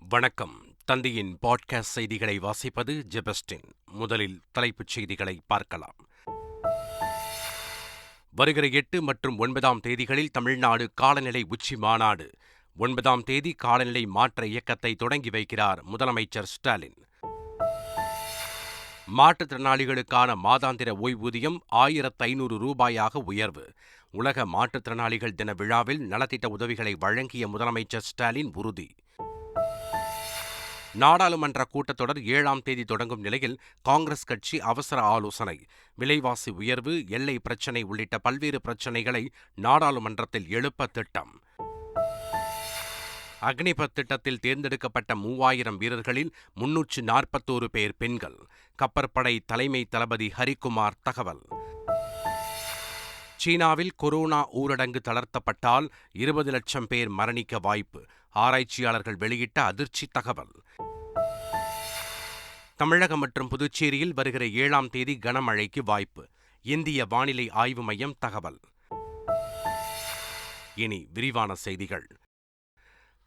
வணக்கம். தந்தையின் பாட்காஸ்ட் செய்திகளை வாசிப்பது ஜெபஸ்டின். முதலில் தலைப்புச் செய்திகளை பார்க்கலாம். வருகிற 8 மற்றும் 9ஆம் தேதிகளில் தமிழ்நாடு காலநிலை உச்சி மாநாடு. 9ஆம் தேதி காலநிலை மாற்ற இயக்கத்தை தொடங்கி வைக்கிறார் முதலமைச்சர் ஸ்டாலின். மாற்றுத்திறனாளிகளுக்கான மாதாந்திர ஓய்வூதியம் 1500 ரூபாயாக உயர்வு. உலக மாற்றுத்திறனாளிகள் தின விழாவில் நலத்திட்ட உதவிகளை வழங்கிய முதலமைச்சர் ஸ்டாலின் உறுதி. நாடாளுமன்ற கூட்டத்தொடர் 7ஆம் தேதி தொடங்கும் நிலையில் காங்கிரஸ் கட்சி அவசர ஆலோசனை. விலைவாசி உயர்வு, எல்லை பிரச்சினை உள்ளிட்ட பல்வேறு பிரச்சினைகளை நாடாளுமன்றத்தில் எழுப்ப திட்டம். அக்னிபத் திட்டத்தில் தேர்ந்தெடுக்கப்பட்ட 3000 வீரர்களில் 341 பேர் பெண்கள். கப்பற்படை தலைமை தளபதி ஹரிகுமார் தகவல். சீனாவில் கொரோனா ஊரடங்கு தளர்த்தப்பட்டால் 20 லட்சம் பேர் மரணிக்க வாய்ப்பு. ஆராய்ச்சியாளர்கள் வெளியிட்ட அதிர்ச்சி தகவல். தமிழகம் மற்றும் புதுச்சேரியில் வருகிற 7ஆம் தேதி கனமழைக்கு வாய்ப்பு. இந்திய வானிலை ஆய்வு மையம் தகவல். இனி விரிவான செய்திகள்.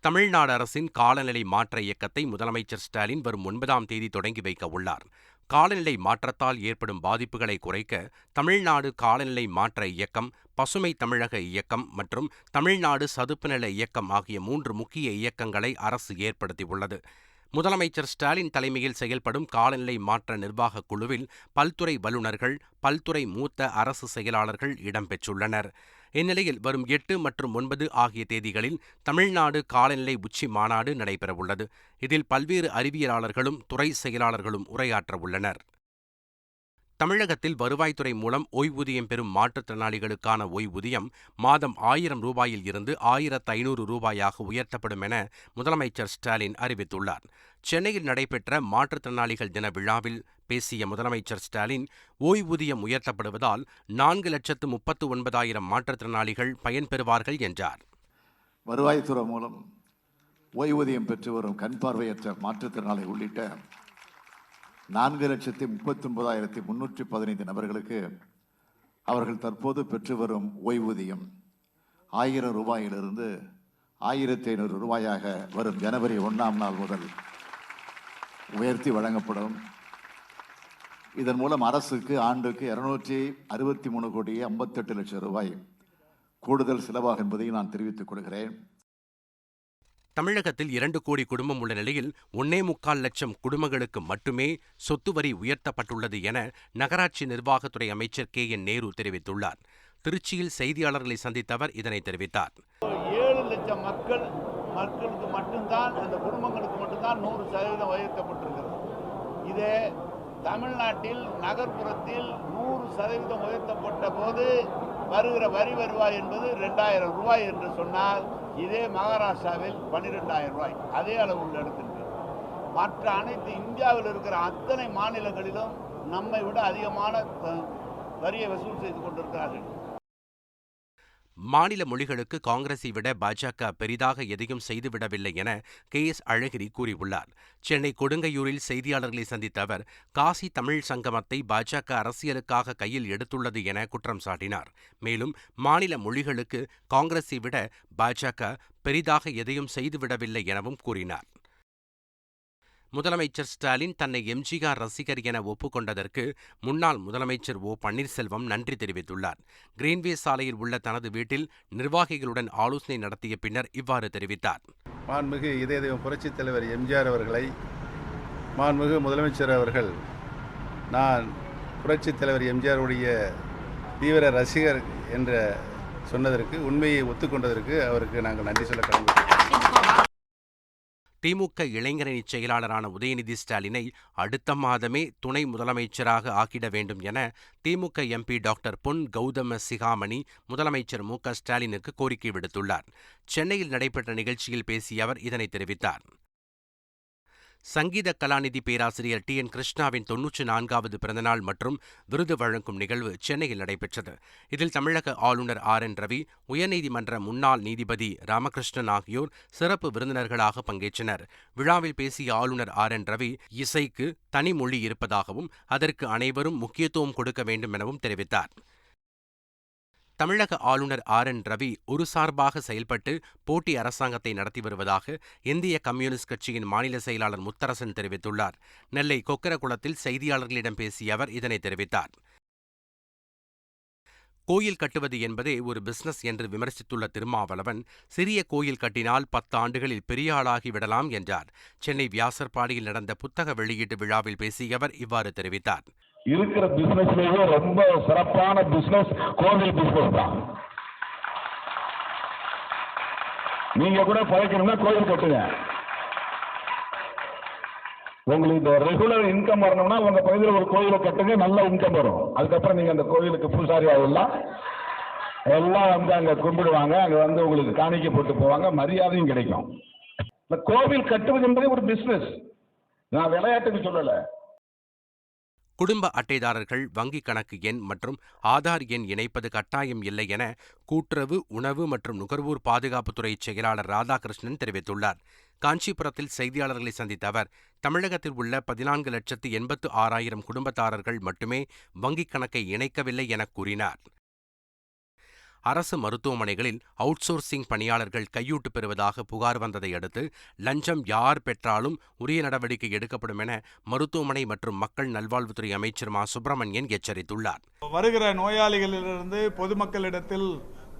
தமிழ்நாடு அரசின் காலநிலை மாற்ற இயக்கத்தை முதலமைச்சர் ஸ்டாலின் வரும் 9ஆம் தேதி தொடங்கி வைக்க உள்ளார். காலநிலை மாற்றத்தால் ஏற்படும் பாதிப்புகளை குறைக்க தமிழ்நாடு காலநிலை மாற்ற இயக்கம், பசுமை தமிழக இயக்கம் மற்றும் தமிழ்நாடு சதுப்பு நில இயக்கம் ஆகிய 3 முக்கிய இயக்கங்களை அரசு ஏற்படுத்தியுள்ளது. முதலமைச்சர் ஸ்டாலின் தலைமையில் செயல்படும் காலநிலை மாற்ற நிர்வாகக் குழுவில் பல்துறை வல்லுநர்கள், பல்துறை மூத்த அரசு செயலாளர்கள் இடம்பெற்றுள்ளனர். இந்நிலையில் வரும் 8 மற்றும் 9 ஆகிய தேதிகளில் தமிழ்நாடு காலநிலை உச்சி மாநாடு நடைபெறவுள்ளது. இதில் பல்வேறு அறிவியலாளர்களும் துறை செயலாளர்களும் உரையாற்றவுள்ளனர். தமிழகத்தில் வருவாய்த்துறை மூலம் ஓய்வூதியம் பெறும் மாற்றுத்திறனாளிகளுக்கான ஓய்வூதியம் மாதம் 1000 ரூபாயில் இருந்து 1500 ரூபாயாக உயர்த்தப்படும் என முதலமைச்சர் ஸ்டாலின் அறிவித்துள்ளார். சென்னையில் நடைபெற்ற மாற்றுத்திறனாளிகள் தின விழாவில் பேசிய முதலமைச்சர் ஸ்டாலின், ஓய்வூதியம் உயர்த்தப்படுவதால் 4,39,000 மாற்றுத்திறனாளிகள் பயன்பெறுவார்கள் என்றார். வருவாய்த்துறை மூலம் ஓய்வூதியம் பெற்று வரும் கண் பார்வையற்ற மாற்றுத்திறனாளி உள்ளிட்ட 4,39,315 நபர்களுக்கு அவர்கள் தற்போது பெற்று வரும் ஓய்வூதியம் 1000 ரூபாயிலிருந்து 1500 ரூபாயாக வரும் ஜனவரி 1ஆம் நாள் முதல் உயர்த்தி வழங்கப்படும். இதன் மூலம் அரசுக்கு ஆண்டுக்கு 263,58 லட்சம் ரூபாய் கூடுதல் செலவாகும் என்பதை நான் தெரிவித்துக் கொள்கிறேன். தமிழகத்தில் 2 கோடி குடும்பம் உள்ள நிலையில் 1.25 லட்சம் குடும்பங்களுக்கு மட்டுமே சொத்து வரி உயர்த்தப்பட்டுள்ளது என நகராட்சி நிர்வாகத்துறை அமைச்சர் KN நேரு தெரிவித்துள்ளார். திருச்சியில் செய்தியாளர்களை சந்தித்த அவர் இதனை தெரிவித்தார். 7 லட்சம் மக்களுக்கு மட்டும்தான், அந்த குடும்பங்களுக்கு மட்டும்தான் 100% உயர்த்தப்பட்டிருக்கிறது. இதே தமிழ்நாட்டில் நகர்ப்புறத்தில் 100% உயர்த்தப்பட்ட போது வருகிற வரி வருவாய் என்பது 2000 ரூபாய் என்று சொன்னால், இதே மகாராஷ்டிராவில் 12,000 ரூபாய் அதே அளவு உள்ள இடத்திற்கு. மற்ற அனைத்து இந்தியாவில் இருக்கிற அத்தனை மாநிலங்களிலும் நம்மை விட அதிகமான வரியை வசூல் செய்து கொண்டிருக்கிறார்கள். மாநில மொழிகளுக்கு காங்கிரஸை விட பாஜக பெரிதாக எதையும் செய்துவிடவில்லை என KS அழகிரி கூறியுள்ளார். சென்னை கொடுங்கையூரில் செய்தியாளர்களை சந்தித்த அவர், காசி தமிழ் சங்கமத்தை பாஜக அரசியலுக்காக கையில் எடுத்துள்ளது என குற்றம் சாட்டினார். மேலும் மாநில மொழிகளுக்கு காங்கிரஸை விட பாஜக பெரிதாக எதையும் செய்துவிடவில்லை எனவும் கூறினார். முதலமைச்சர் ஸ்டாலின் தன்னை எம்ஜிஆர் ரசிகர் என ஒப்புக்கொண்டதற்கு முன்னாள் முதலமைச்சர் O. பன்னீர்செல்வம் நன்றி தெரிவித்துள்ளார். கிரீன்வே சாலையில் உள்ள தனது வீட்டில் நிர்வாகிகளுடன் ஆலோசனை நடத்திய பின்னர் இவ்வாறு தெரிவித்தார். மாண்புமிகு இதய தெய்வம் புரட்சித் தலைவர் எம்ஜிஆர் அவர்களை மாண்புமிகு முதலமைச்சர் அவர்கள் நான் புரட்சித் தலைவர் எம்ஜிஆருடைய தீவிர ரசிகர் என்ற சொன்னதற்கு, உண்மையை ஒத்துக்கொண்டதற்கு அவருக்கு நாங்கள் நன்றி சொல்ல கடமைப்பட்டிருக்கிறோம். திமுக இளைஞரணி செயலாளரான உதயநிதி ஸ்டாலினை அடுத்த மாதமே துணை முதலமைச்சராக ஆக்கிட வேண்டும் என திமுக MP டாக்டர் பொன் கௌதம சிகாமணி முதலமைச்சர் MK ஸ்டாலினுக்கு கோரிக்கை விடுத்துள்ளார். சென்னையில் நடைபெற்ற நிகழ்ச்சியில் பேசிய அவர் இதனை தெரிவித்தார். சங்கீத கலாநிதி பேராசிரியர் TN கிருஷ்ணாவின் 94வது பிறந்தநாள் மற்றும் விருது வழங்கும் நிகழ்வு சென்னையில் நடைபெற்றது. இதில் தமிழக ஆளுநர் RN ரவி, உயர்நீதிமன்ற முன்னாள் நீதிபதி ராமகிருஷ்ணன் ஆகியோர் சிறப்பு விருந்தினர்களாக பங்கேற்றனர். விழாவில் பேசிய ஆளுநர் RN ரவி, இசைக்கு தனி மொழி இருப்பதாகவும் அதற்கு அனைவரும் முக்கியத்துவம் கொடுக்க வேண்டும் எனவும் தெரிவித்தார். தமிழக ஆளுநர் RN ரவி ஒரு சார்பாக செயல்பட்டு போட்டி அரசாங்கத்தை நடத்தி வருவதாக இந்திய கம்யூனிஸ்ட் கட்சியின் மாநில செயலாளர் முத்தரசன் தெரிவித்துள்ளார். நெல்லை கொக்கரகுளத்தில் செய்தியாளர்களிடம் பேசிய அவர் இதனை தெரிவித்தார். கோயில் கட்டுவது என்பதே ஒரு பிசினஸ் என்று விமர்சித்துள்ள திருமாவளவன், சிறிய கோயில் கட்டினால் 10 ஆண்டுகளில் பெரிய ஆளாகி விடலாம் என்றார். சென்னை வியாசர்பாடியில் நடந்த புத்தக வெளியீட்டு விழாவில் பேசிய அவர் இவ்வாறு தெரிவித்தார். இருக்கிற பிசினஸ்லயே ரொம்ப சிறப்பான பிசினஸ் கோவில் பிசினஸ் தான். நீங்க கூட பழைக்கணும்னா கோயில் கட்டுங்க. உங்களுக்கு இந்த ரெகுலர் இன்கம் வரணும்னா உங்க பகுதியில் ஒரு கோயிலை கட்டுங்க, நல்ல இன்கம் வரும். அதுக்கப்புறம் நீங்க அந்த கோயிலுக்கு பூசாரி ஆகலாம், எல்லாம் வந்து அங்க கும்பிடுவாங்க, அங்க வந்து உங்களுக்கு காணிக்கை போட்டு போவாங்க, மரியாதையும் கிடைக்கும். இந்த கோவில் கட்டுவது என்பது ஒரு பிசினஸ், நான் விளையாட்டுக்கு சொல்லல. குடும்ப அட்டைதாரர்கள் வங்கிக் கணக்கு எண் மற்றும் ஆதார் எண் இணைப்பது கட்டாயம் இல்லை என கூட்டுறவு, உணவு மற்றும் நுகர்வோர் பாதுகாப்புத்துறை செயலாளர் ராதாகிருஷ்ணன் தெரிவித்துள்ளார். காஞ்சிபுரத்தில் செய்தியாளர்களை சந்தித்த அவர், தமிழகத்தில் உள்ள 14,86,000 குடும்பத்தாரர்கள் மட்டுமே வங்கிக் கணக்கை இணைக்கவில்லை என கூறினார். அரசு மருத்துவமனைகளில் அவுட்சோர்சிங் பணியாளர்கள் கையூட்டு பெறுவதாக புகார் வந்ததை அடுத்து லஞ்சம் யார் பெற்றாலும் உரிய நடவடிக்கை எடுக்கப்படும் என மருத்துவமனை மற்றும் மக்கள் நல்வாழ்வுத்துறை அமைச்சர் மா. சுப்பிரமணியன் எச்சரித்துள்ளார். வருகிற நோயாளிகளிலிருந்து பொதுமக்களிடத்தில்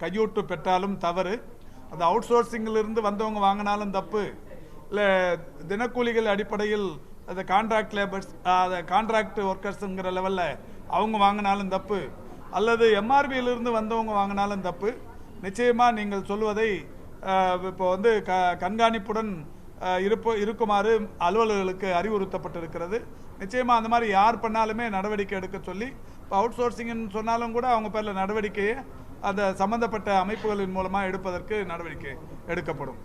கையூட்டு பெற்றாலும் தவறு, அது அவுட்சோர்சிங்கிலிருந்து வந்தவங்க வாங்கினாலும் தப்பு, இல்லை தினக்கூலிகள் அடிப்படையில் அது கான்ட்ராக்ட் லேபர்ஸ், அதை கான்ட்ராக்ட் ஒர்க்கர்ஸுங்கிற லெவலில் அவங்க வாங்கினாலும் தப்பு, அல்லது எம்ஆர்பியிலிருந்து வந்தவங்க வாங்கினாலும் தப்பு. நிச்சயமாக நீங்கள் சொல்வதை இப்போ வந்து கண்காணிப்புடன் இருக்குமாறு அலுவலர்களுக்கு அறிவுறுத்தப்பட்டிருக்கிறது. நிச்சயமாக அந்த மாதிரி யார் பண்ணாலுமே நடவடிக்கை எடுக்க சொல்லி, இப்போ அவுட் சோர்சிங்னு சொன்னாலும் கூட அவங்க பேரில் நடவடிக்கையை அந்த சம்பந்தப்பட்ட அமைப்புகளின் மூலமாக எடுப்பதற்கு நடவடிக்கை எடுக்கப்படும்.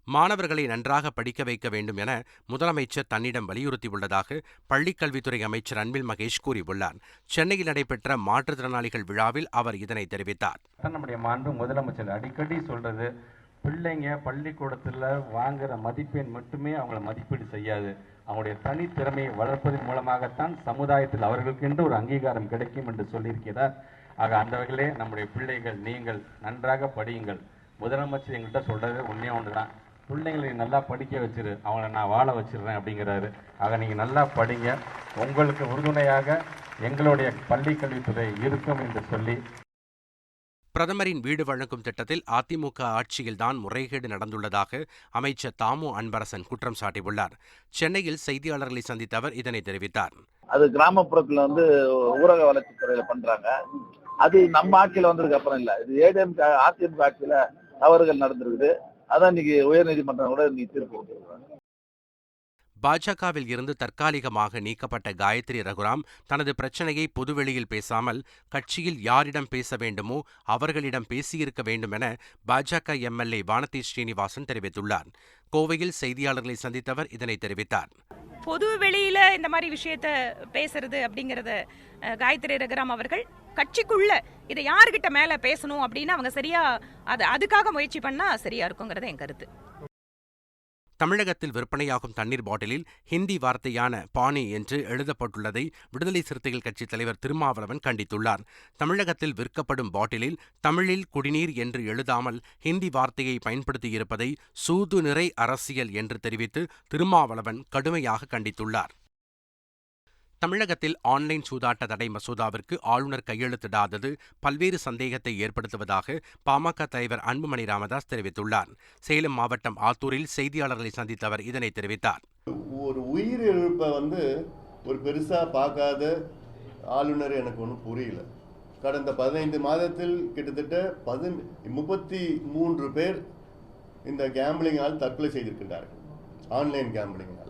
மாணவர்களை நன்றாக படிக்க வைக்க வேண்டும் என முதலமைச்சர் தன்னிடம் வலியுறுத்தியுள்ளதாக பள்ளிக்கல்வித்துறை அமைச்சர் அன்பில் மகேஷ் கூறியுள்ளார். சென்னையில் நடைபெற்ற மாற்றுத்திறனாளிகள் விழாவில் அவர் இதனை தெரிவித்தார். நம்முடைய மாண்பு முதலமைச்சர் அடிக்கடி சொல்றது, பிள்ளைங்க பள்ளிக்கூடத்தில் வாங்குற மதிப்பெண் மட்டுமே அவங்களை மதிப்பீடு செய்யாது, அவங்களுடைய தனித்திறமையை வளர்ப்பதன் மூலமாகத்தான் சமுதாயத்தில் அவர்களுக்கு என்று ஒரு அங்கீகாரம் கிடைக்கும் என்று சொல்லியிருக்கிறார். ஆக அந்த வகையிலே நம்முடைய பிள்ளைகள் நீங்கள் நன்றாக படியுங்கள். முதலமைச்சர் எங்கள்கிட்ட சொல்றது உண்மையா ஒன்றுதான், பிள்ளைங்களை நல்லா படிக்க வச்சிரு, அவங்கள நான் வாழ வச்சிடுறேன் அப்படிங்கிறாரு. ஆக நீங்கள் நல்லா படிங்க, உங்களுக்கு உறுதுணையாக எங்களுடைய பள்ளிக்கல்வித்துறை இருக்கும் என்று சொல்லி. பிரதமரின் வீடு வழங்கும் திட்டத்தில் அதிமுக ஆட்சியில்தான் முறைகேடு நடந்துள்ளதாக அமைச்சர் தாமு அன்பரசன் குற்றம் சாட்டியுள்ளார். சென்னையில் செய்தியாளர்களை சந்தித்த அவர் இதனை தெரிவித்தார். அது கிராமப்புறத்துல வந்து ஊரக வளர்ச்சித்துறையில பண்றாங்க. அது நம்ம ஆட்சியில வந்ததுக்கு அப்புறம் இல்ல, இது ஏடிஎம்கே அதிமுக ஆட்சியில தவறுகள் நடந்திருக்குது. அதான் இன்னைக்கு உயர்நீதிமன்றம் கூட இன்னைக்கு தீர்ப்பு கொடுத்திருக்காங்க. பாஜகவில் இருந்து தற்காலிகமாக நீக்கப்பட்ட காயத்ரி ரகுராம் தனது பிரச்சனையை பொதுவெளியில் பேசாமல் கட்சியில் யாரிடம் பேச வேண்டுமோ அவர்களிடம் பேசியிருக்க வேண்டும் என பாஜக எம்எல்ஏ வானதி ஸ்ரீனிவாசன் தெரிவித்துள்ளார். கோவையில் செய்தியாளர்களை சந்தித்தவர் இதனை தெரிவித்தார். பொது வெளியில இந்த மாதிரி விஷயத்த பேசுறது அப்படிங்கறத காயத்ரி ரகுராம் அவர்கள் கட்சிக்குள்ள இதை யாருக்கிட்ட மேல பேசணும் அப்படின்னு அவங்க சரியா அதுக்காக முயற்சி பண்ணா சரியா இருக்குங்கிறது என் கருத்து. தமிழகத்தில் விற்பனையாகும் தண்ணீர் பாட்டிலில் ஹிந்தி வார்த்தையான பானி என்று எழுதப்பட்டுள்ளதை விடுதலை சிறுத்தைகள் கட்சித் தலைவர் திருமாவளவன் கண்டித்துள்ளார். தமிழகத்தில் விற்கப்படும் பாட்டிலில் தமிழில் குடிநீர் என்று எழுதாமல் ஹிந்தி வார்த்தையை பயன்படுத்தியிருப்பதை சூதுநிறை அரசியல் என்று தெரிவித்து திருமாவளவன் கடுமையாக கண்டித்துள்ளார். தமிழகத்தில் ஆன்லைன் சூதாட்ட தடை மசோதாவிற்கு ஆளுநர் கையெழுத்திடாதது பல்வேறு சந்தேகத்தை ஏற்படுத்துவதாக பாமக தலைவர் அன்புமணி ராமதாஸ் தெரிவித்துள்ளார். சேலம் மாவட்டம் ஆத்தூரில் செய்தியாளர்களை சந்தித்த அவர் இதனை தெரிவித்தார். ஒரு உயிரிழப்பை ஒரு பெருசா பார்க்காத ஆளுநர் எனக்கு ஒன்றும் புரியல. கடந்த 15 மாதத்தில் கிட்டத்தட்ட 33 பேர் இந்த கேம்பிளிங்கால் தற்கொலை செய்திருக்கின்றார்கள், ஆன்லைன் கேம்பிளிங்கால்.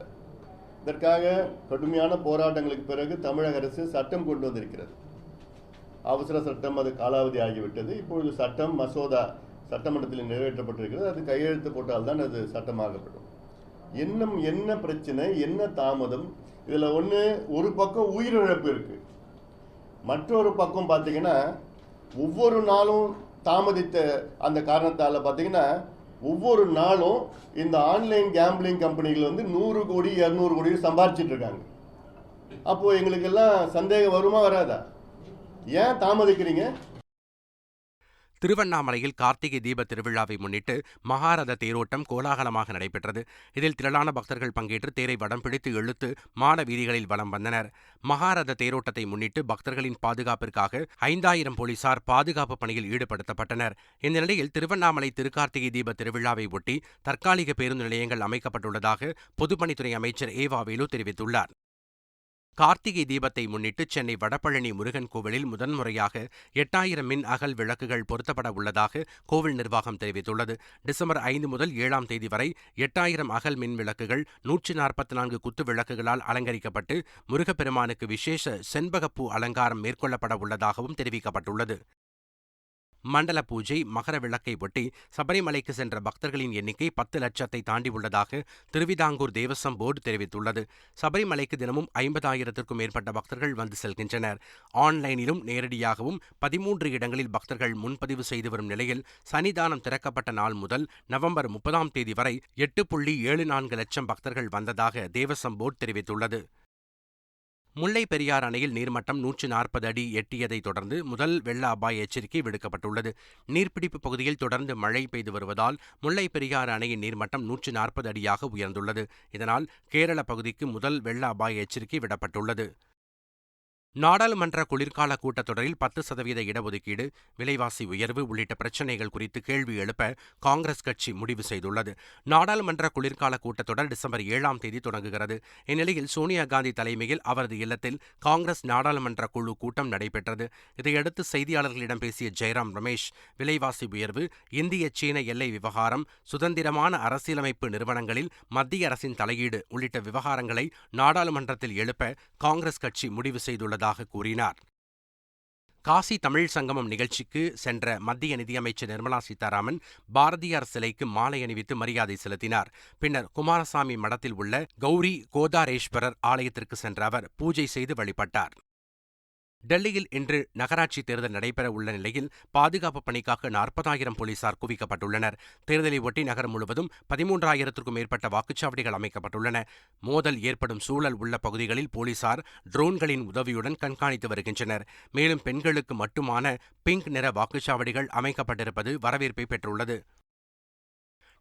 இதற்காக கடுமையான போராட்டங்களுக்கு பிறகு தமிழக அரசு சட்டம் கொண்டு வந்திருக்கிறது. அவசர சட்டம், அது காலாவதி ஆகிவிட்டது. இப்பொழுது சட்டம் மசோதா சட்டமன்றத்தில் நிறைவேற்றப்பட்டிருக்கிறது. அது கையெழுத்து போட்டால்தான் அது சட்டமாகப்படும். இன்னும் என்ன பிரச்சனை, என்ன தாமதம்? இதில் ஒரு பக்கம் உயிரிழப்பு இருக்கு, மற்றொரு பக்கம் பார்த்தீங்கன்னா ஒவ்வொரு நாளும் தாமதித்த அந்த காரணத்தால் பார்த்தீங்கன்னா ஒவ்வொரு நாளும் இந்த ஆன்லைன் கேம்பிளிங் கம்பெனிகள் 100 கோடி 200 கோடி சம்பாதிச்சிட்டு இருக்காங்க. அப்போ எங்களுக்கு எல்லாம் சந்தேகம் வருமா வராதா? ஏன் தாமதிக்கிறீங்க? திருவண்ணாமலையில் கார்த்திகை தீப திருவிழாவை முன்னிட்டு மகாரத தேரோட்டம் கோலாகலமாக நடைபெற்றது. இதில் திரளான பக்தர்கள் பங்கேற்று தேரை வடம் பிடித்து இழுத்து மாட வீதிகளில் வலம் வந்தனர். மகாரத தேரோட்டத்தை முன்னிட்டு பக்தர்களின் பாதுகாப்பிற்காக 5000 போலீசார் பாதுகாப்பு பணியில் ஈடுபடுத்தப்பட்டனர். இந்த நிலையில் திருவண்ணாமலை திருக்கார்த்திகை தீப திருவிழாவை ஒட்டி தற்காலிக பேருந்து நிலையங்கள் அமைக்கப்பட்டுள்ளதாக பொதுப்பணித்துறை அமைச்சர் ஏவா வேலு தெரிவித்துள்ளார். கார்த்திகை தீபத்தை முன்னிட்டு சென்னை வடபழனி முருகன் கோவிலில் முதன்முறையாக 8000 மின் அகல் விளக்குகள் பொருத்தப்பட உள்ளதாக கோவில் நிர்வாகம் தெரிவித்துள்ளது. டிசம்பர் 5 முதல் 7ஆம் தேதி வரை 8000 அகல் மின் விளக்குகள் 144 குத்து விளக்குகளால் அலங்கரிக்கப்பட்டு முருகப்பெருமானுக்கு விசேஷ செண்பகப்பூ அலங்காரம் மேற்கொள்ளப்பட உள்ளதாகவும் தெரிவிக்கப்பட்டுள்ளது. மண்டல பூஜை மகர விளக்கை ஒட்டி சபரிமலைக்கு சென்ற பக்தர்களின் எண்ணிக்கை 10 லட்சத்தை தாண்டியுள்ளதாக திருவிதாங்கூர் தேவசம் போர்டு தெரிவித்துள்ளது. சபரிமலைக்கு தினமும் 50,000க்கும் மேற்பட்ட பக்தர்கள் வந்து செல்கின்றனர். ஆன்லைனிலும் நேரடியாகவும் 13 இடங்களில் பக்தர்கள் முன்பதிவு செய்து வரும் நிலையில் சன்னிதானம் திறக்கப்பட்ட நாள் முதல் நவம்பர் 30ஆம் தேதி வரை 8.74 லட்சம் பக்தர்கள் வந்ததாக தேவசம் போர்டு தெரிவித்துள்ளது. முல்லை பெரியாறு அணையில் நீர்மட்டம் 140 அடி எட்டியதைத் தொடர்ந்து முதல் வெள்ள அபாய எச்சரிக்கை விடுக்கப்பட்டுள்ளது. நீர்பிடிப்பு பகுதியில் தொடர்ந்து மழை பெய்து வருவதால் முல்லை பெரியாறு அணையின் நீர்மட்டம் 140 அடியாக உயர்ந்துள்ளது. இதனால் கேரள பகுதிக்கு முதல் வெள்ள அபாய எச்சரிக்கை விடப்பட்டுள்ளது. நாடாளுமன்ற குளிர்கால கூட்டத்தொடரில் 10% இடஒதுக்கீடு, விலைவாசி உயர்வு உள்ளிட்ட பிரச்சினைகள் குறித்து கேள்வி எழுப்ப காங்கிரஸ் கட்சி முடிவு செய்துள்ளது. நாடாளுமன்ற குளிர்கால கூட்டத்தொடர் டிசம்பர் 7ஆம் தேதி தொடங்குகிறது. இந்நிலையில் சோனியா காந்தி தலைமையில் அவரது இல்லத்தில் காங்கிரஸ் நாடாளுமன்ற குழு கூட்டம் நடைபெற்றது. இதையடுத்து செய்தியாளர்களிடம் பேசிய ஜெயராம் ரமேஷ், விலைவாசி உயர்வு, இந்திய சீன எல்லை விவகாரம், சுதந்திரமான அரசியலமைப்பு நிறுவனங்களில் மத்திய அரசின் தலையீடு உள்ளிட்ட விவகாரங்களை நாடாளுமன்றத்தில் எழுப்ப காங்கிரஸ் கட்சி முடிவு செய்துள்ளதாக கூறினார். காசி தமிழ் சங்கமம் நிகழ்ச்சிக்கு சென்ற மத்திய நிதியமைச்சர் நிர்மலா சீதாராமன் பாரதியார் சிலைக்கு மாலை அணிவித்து மரியாதை செலுத்தினார். பின்னர் குமாரசாமி மடத்தில் உள்ள கௌரி கோதாரேஸ்வரர் ஆலயத்திற்கு சென்ற அவர் பூஜை செய்து வழிபட்டார். டெல்லியில் இன்று நகராட்சி தேர்தல் நடைபெற உள்ள நிலையில் பாதுகாப்பு பணிக்காக 40,000 போலீசார் குவிக்கப்பட்டுள்ளனர். தேர்தலை ஒட்டி நகரம் முழுவதும் 13,000க்கும் மேற்பட்ட வாக்குச்சாவடிகள் அமைக்கப்பட்டுள்ளன. மோதல் ஏற்படும் சூழல் உள்ள பகுதிகளில் போலீசார் ட்ரோன்களின் உதவியுடன் கண்காணித்து வருகின்றனர். மேலும் பெண்களுக்கு மட்டுமான பிங்க் நிற வாக்குச்சாவடிகள் அமைக்கப்பட்டிருப்பது வரவேற்பை பெற்றுள்ளது.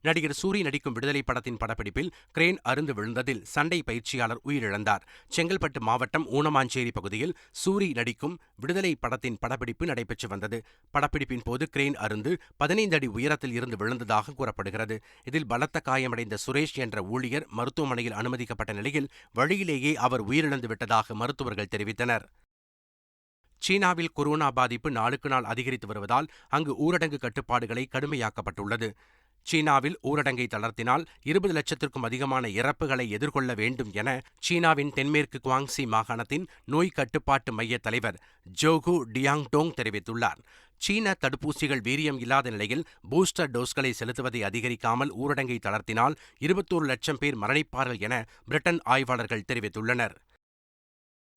நடிகர் சூரி நடிக்கும் விடுதலை படத்தின் படப்பிடிப்பில் கிரேன் அறுந்து விழுந்ததில் சண்டை பயிற்சியாளர் உயிரிழந்தார். செங்கல்பட்டு மாவட்டம் ஊனமாஞ்சேரி பகுதியில் சூரி நடிக்கும் விடுதலை படத்தின் படப்பிடிப்பு நடைபெற்று வந்தது. படப்பிடிப்பின் போது கிரேன் அறுந்து 15 அடி உயரத்தில் இருந்து விழுந்ததாக கூறப்படுகிறது. இதில் பலத்த காயமடைந்த சுரேஷ் என்ற ஊழியர் மருத்துவமனையில் அனுமதிக்கப்பட்ட நிலையில் வழியிலேயே அவர் உயிரிழந்து விட்டதாக மருத்துவர்கள் தெரிவித்தனர். சீனாவில் கொரோனா பாதிப்பு நாளுக்கு நாள் அதிகரித்து வருவதால் அங்கு ஊரடங்கு கட்டுப்பாடுகளை கடுமையாக்கப்பட்டுள்ளது. சீனாவில் ஊரடங்கை தளர்த்தினால் 20 லட்சத்திற்கும் அதிகமான இறப்புகளை எதிர்கொள்ள வேண்டும் என சீனாவின் தென்மேற்கு குவாங்சி மாகாணத்தின் நோய் கட்டுப்பாட்டு மைய தலைவர் ஜோகு டியாங்டோங் தெரிவித்துள்ளார். சீன தடுப்பூசிகள் வீரியம் இல்லாத நிலையில் பூஸ்டர் டோஸ்களை செலுத்துவதை அதிகரிக்காமல் ஊரடங்கை தளர்த்தினால் 21 லட்சம் பேர் மரணிப்பார்கள் என பிரிட்டன் ஆய்வாளர்கள் தெரிவித்துள்ளனர்.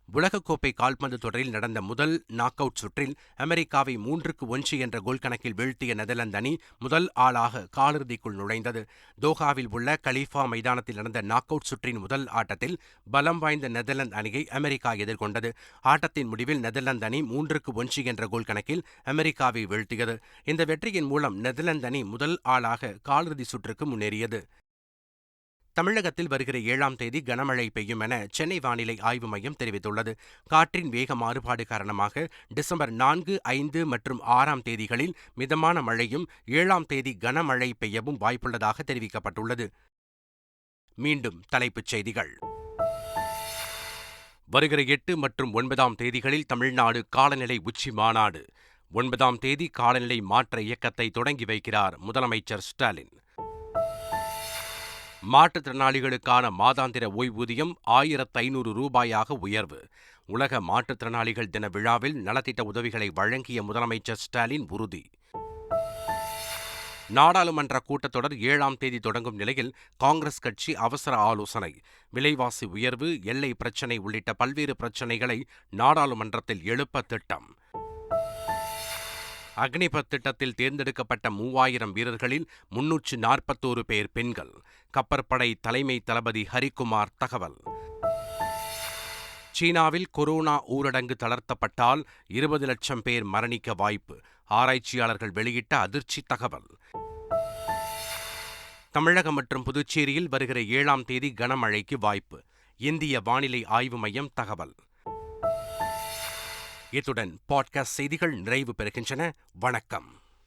உலகக்கோப்பை கால்பந்து தொடரில் நடந்த முதல் நாக் அவுட் சுற்றில் அமெரிக்காவை 3-1 என்ற கோல் கணக்கில் வீழ்த்திய நெதர்லாந்து அணி முதல் ஆளாக காலிறுதிக்குள் நுழைந்தது. தோஹாவில் உள்ள கலீஃபா மைதானத்தில் நடந்த நாக் அவுட் சுற்றின் முதல் ஆட்டத்தில் பலம் வாய்ந்த நெதர்லாந்து அணியை அமெரிக்கா எதிர்கொண்டது. ஆட்டத்தின் முடிவில் நெதர்லாந்து அணி 3-1 என்ற கோல் கணக்கில் அமெரிக்காவை வீழ்த்தியது. இந்த வெற்றியின் மூலம் நெதர்லாந்து அணி முதல் ஆளாக காலிறுதி சுற்றுக்கு முன்னேறியது. தமிழகத்தில் வருகிற 7ஆம் தேதி கனமழை பெய்யும் என சென்னை வானிலை ஆய்வு மையம் தெரிவித்துள்ளது. காற்றின் வேக மாறுபாடு காரணமாக டிசம்பர் 4, 5 மற்றும் 6ஆம் தேதிகளில் மிதமான மழையும் 7ஆம் தேதி கனமழை பெய்யவும் வாய்ப்புள்ளதாக தெரிவிக்கப்பட்டுள்ளது. மீண்டும் தலைப்புச் செய்திகள். வருகிற 8 மற்றும் 9ஆம் தேதிகளில் தமிழ்நாடு காலநிலை உச்சி மாநாடு. 9ஆம் தேதி காலநிலை மாற்ற இயக்கத்தை தொடங்கி வைக்கிறார் முதலமைச்சர் ஸ்டாலின். மாற்றுத்திறனாளிகளுக்கான மாதாந்திர ஓய்வூதியம் 1,500 ரூபாயாக உயர்வு. உலக மாற்றுத்திறனாளிகள் தின விழாவில் நலத்திட்ட உதவிகளை வழங்கிய முதலமைச்சர் ஸ்டாலின் உறுதி. நாடாளுமன்ற கூட்டத்தொடர் 7ஆம் தேதி தொடங்கும் நிலையில் காங்கிரஸ் கட்சி அவசர ஆலோசனை. விலைவாசி உயர்வு, எல்லை பிரச்சினை உள்ளிட்ட பல்வேறு பிரச்சினைகளை நாடாளுமன்றத்தில் எழுப்ப திட்டம். அக்னிபத் திட்டத்தில் தேர்ந்தெடுக்கப்பட்ட 3000 வீரர்களில் 341 பேர் பெண்கள். கப்பற்படை தலைமை தளபதி ஹரிகுமார் தகவல். சீனாவில் கொரோனா ஊரடங்கு தளர்த்தப்பட்டால் 20 லட்சம் பேர் மரணிக்க வாய்ப்பு. ஆராய்ச்சியாளர்கள் வெளியிட்ட அதிர்ச்சி தகவல். தமிழகம் மற்றும் புதுச்சேரியில் வருகிற 7ஆம் தேதி கனமழைக்கு வாய்ப்பு. இந்திய வானிலை ஆய்வு மையம் தகவல். இத்துடன் பாட்காஸ்ட் செய்திகள் நிறைவு பெறுகின்றன. வணக்கம்.